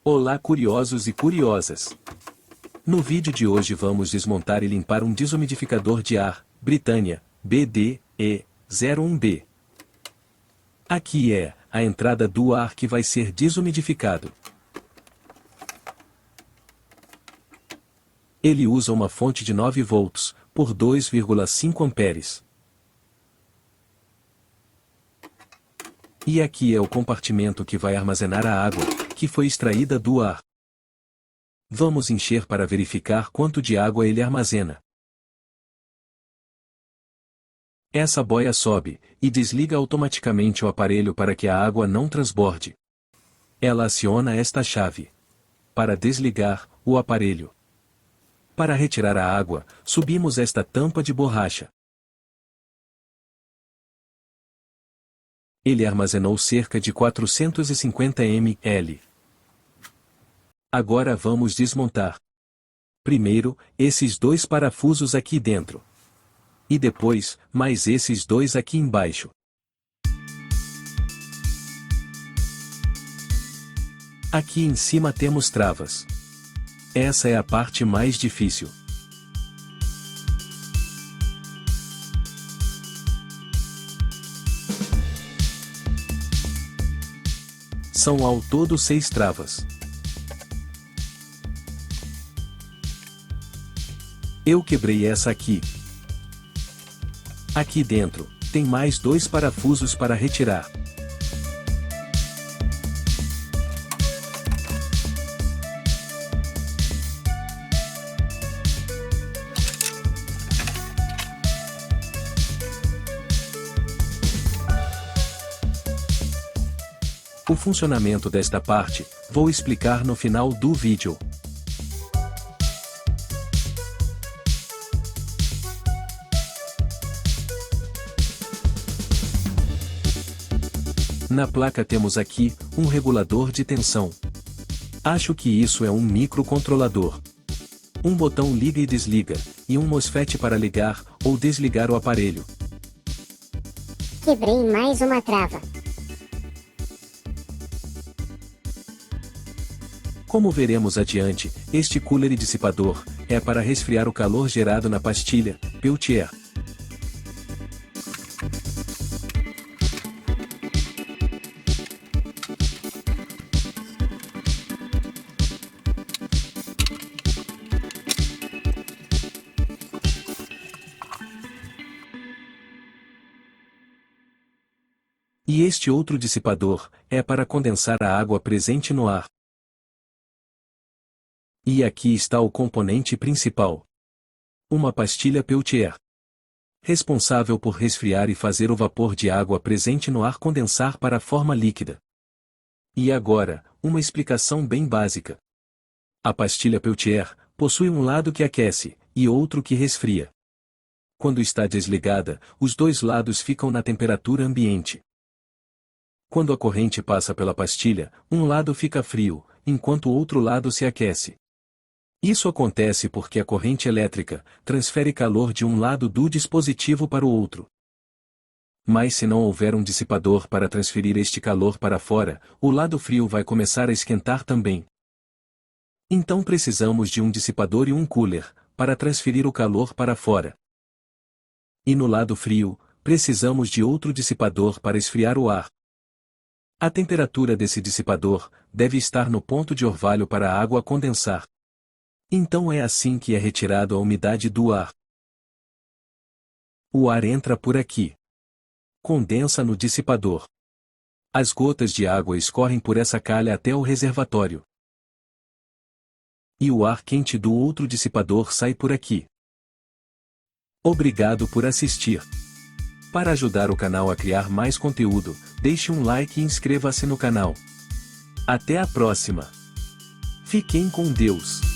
Olá curiosos e curiosas! No vídeo de hoje vamos desmontar e limpar um desumidificador de ar, Britânia, BDE-01B. Aqui é a entrada do ar que vai ser desumidificado. Ele usa uma fonte de 9 volts, por 2,5 amperes. E aqui é o compartimento que vai armazenar a água, que foi extraída do ar. Vamos encher para verificar quanto de água ele armazena. Essa boia sobe e desliga automaticamente o aparelho para que a água não transborde. Ela aciona esta chave para desligar o aparelho. Para retirar a água, subimos esta tampa de borracha. Ele armazenou cerca de 450 ml. Agora vamos desmontar. Primeiro, esses dois parafusos aqui dentro. E depois, mais esses dois aqui embaixo. Aqui em cima temos travas. Essa é a parte mais difícil. São ao todo 6 travas. Eu quebrei essa aqui. Aqui dentro, tem mais 2 parafusos para retirar. O funcionamento desta parte, vou explicar no final do vídeo. Na placa temos aqui, um regulador de tensão. Acho que isso é um microcontrolador. Um botão liga e desliga, e um MOSFET para ligar ou desligar o aparelho. Quebrei mais uma trava. Como veremos adiante, este cooler e dissipador é para resfriar o calor gerado na pastilha Peltier. E este outro dissipador é para condensar a água presente no ar. E aqui está o componente principal. Uma pastilha Peltier. Responsável por resfriar e fazer o vapor de água presente no ar condensar para a forma líquida. E agora, uma explicação bem básica. A pastilha Peltier possui um lado que aquece, e outro que resfria. Quando está desligada, os dois lados ficam na temperatura ambiente. Quando a corrente passa pela pastilha, um lado fica frio, enquanto o outro lado se aquece. Isso acontece porque a corrente elétrica transfere calor de um lado do dispositivo para o outro. Mas se não houver um dissipador para transferir este calor para fora, o lado frio vai começar a esquentar também. Então precisamos de um dissipador e um cooler, para transferir o calor para fora. E no lado frio, precisamos de outro dissipador para esfriar o ar. A temperatura desse dissipador deve estar no ponto de orvalho para a água condensar. Então é assim que é retirado a umidade do ar. O ar entra por aqui. Condensa no dissipador. As gotas de água escorrem por essa calha até o reservatório. E o ar quente do outro dissipador sai por aqui. Obrigado por assistir. Para ajudar o canal a criar mais conteúdo, deixe um like e inscreva-se no canal. Até a próxima. Fiquem com Deus.